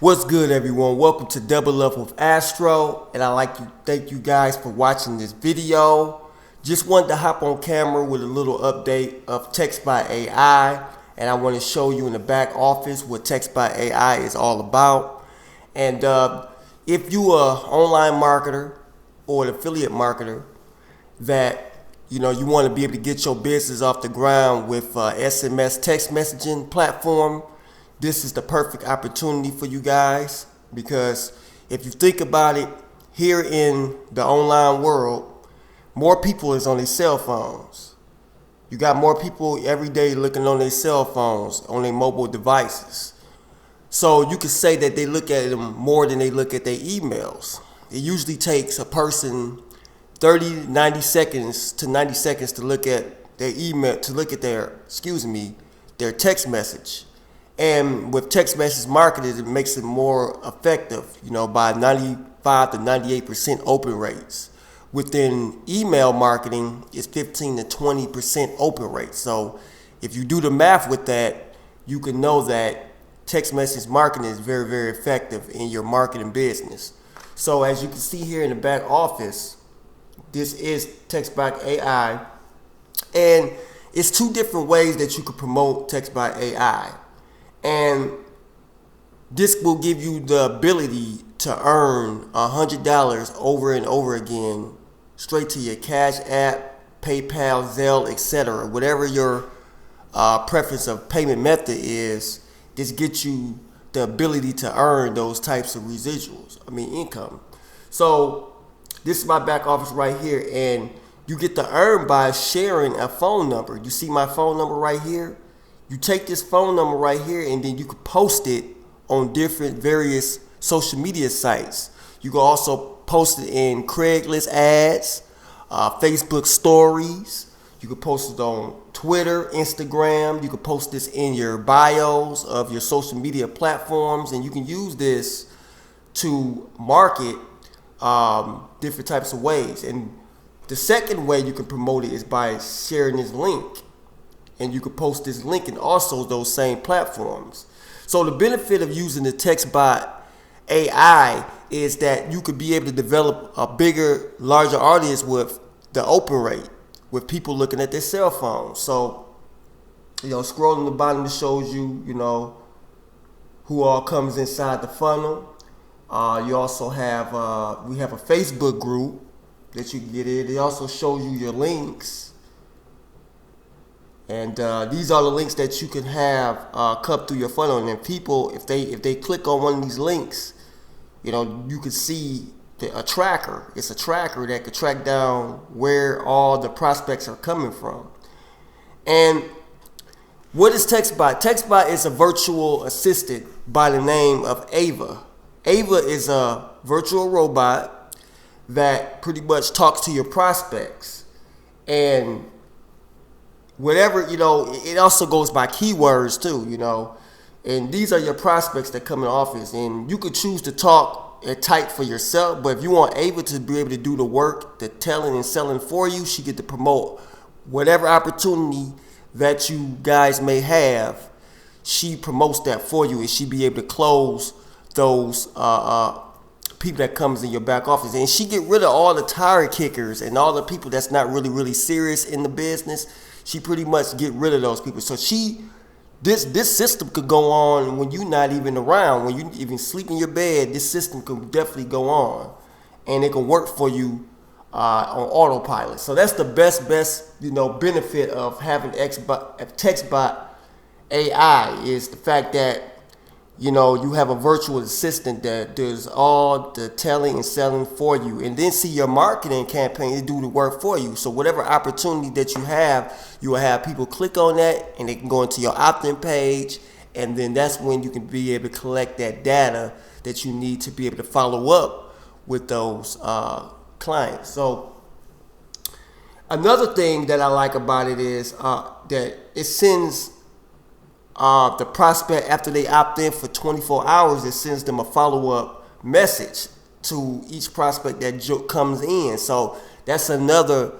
What's good, everyone? Welcome to Double Up with Astro, and I'd like to thank you guys for watching this video. Just wanted to hop on camera with a little update of Textbot AI, and I want to show you in the back office what Textbot AI is all about. And if you are an online marketer or an affiliate marketer that you want to be able to get your business off the ground with SMS text messaging platform, this is the perfect opportunity for you guys, because if you think about it, here in the online world, more people is on their cell phones. You got more people every day looking on their cell phones, on their mobile devices. So you could say that they look at them more than they look at their emails. It usually takes a person 90 seconds to look at their email, to look at their text message. And with text message marketing, it makes it more effective, by 95 to 98% open rates. Within email marketing, it's 15 to 20% open rate. So if you do the math with that, you can know that text message marketing is very, very effective in your marketing business. So as you can see here in the back office, this is Textbot AI, and it's two different ways that you could promote Textbot AI. And this will give you the ability to earn $100 over and over again, straight to your Cash App, PayPal, Zelle, etc. Whatever your preference of payment method is, this gets you the ability to earn those types of income. So this is my back office right here, and you get to earn by sharing a phone number. You see my phone number right here? You take this phone number right here, and then you can post it on different various social media sites. You can also post it in Craigslist ads, Facebook stories. You can post it on Twitter, Instagram. You can post this in your bios of your social media platforms, and you can use this to market different types of ways. And the second way you can promote it is by sharing this link. And you could post this link in also those same platforms. So the benefit of using the Textbot AI is that you could be able to develop a bigger, larger audience with the open rate, with people looking at their cell phones. So, scrolling the bottom, it shows you, who all comes inside the funnel. You also have, we have a Facebook group that you can get in. It also shows you your links. And these are the links that you can have come through your funnel. And then people, if they click on one of these links, you can see a tracker. It's a tracker that could track down where all the prospects are coming from. And what is Textbot? Textbot is a virtual assistant by the name of 𝗖cie. 𝗖cie is a virtual robot that pretty much talks to your prospects. And whatever, it also goes by keywords too, and these are your prospects that come in office, and you could choose to talk and type for yourself. But if you want 𝗖cie to be able to do the work, the telling and selling for you, she get to promote whatever opportunity that you guys may have. She promotes that for you, and she be able to close those people that comes in your back office. And she get rid of all the tire kickers and all the people that's not really serious in the business. She pretty much get rid of those people. So this system could go on when you're not even around, when you even sleep in your bed. This system could definitely go on, and it can work for you on autopilot. So that's the best benefit of having Textbot AI, is the fact that you have a virtual assistant that does all the telling and selling for you, and then see your marketing campaign to do the work for you. So whatever opportunity that you will have people click on that, and they can go into your opt-in page, and then that's when you can be able to collect that data that you need to be able to follow up with those clients. So another thing that I like about it is that it sends the prospect, after they opt in for 24 hours, it sends them a follow-up message to each prospect that comes in. So that's another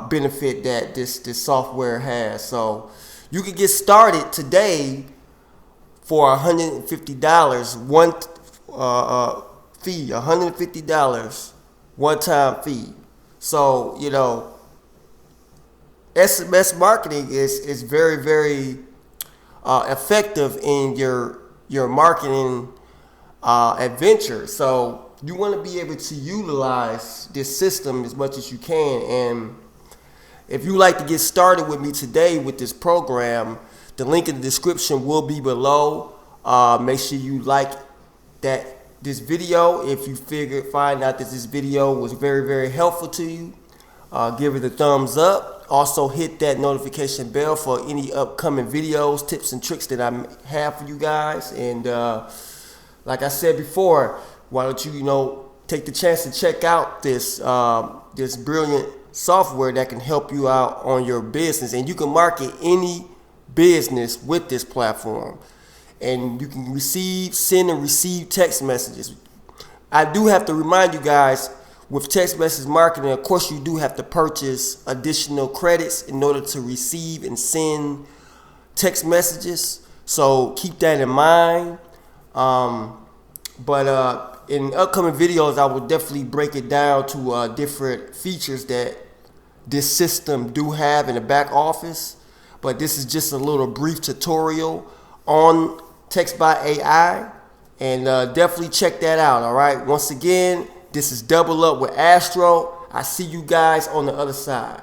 benefit that this software has. So you can get started today for $150 one fee, $150 one-time fee. So, you know, SMS marketing is very, very effective in your marketing adventure. So you want to be able to utilize this system as much as you can. And if you like to get started with me today with this program, the link in the description will be below. Make sure you like this video. If you find out that this video was very, very helpful to you, give it a thumbs up. Also hit that notification bell for any upcoming videos, tips and tricks that I have for you guys. And like I said before, why don't you take the chance to check out this this brilliant software that can help you out on your business. And you can market any business with this platform. And you can send and receive text messages. I do have to remind you guys, with text message marketing, of course, you do have to purchase additional credits in order to receive and send text messages. So keep that in mind. But in upcoming videos, I will definitely break it down to different features that this system do have in the back office. But this is just a little brief tutorial on Textbot AI, and definitely check that out. All right. Once again, this is Double Up with Astro. I see you guys on the other side.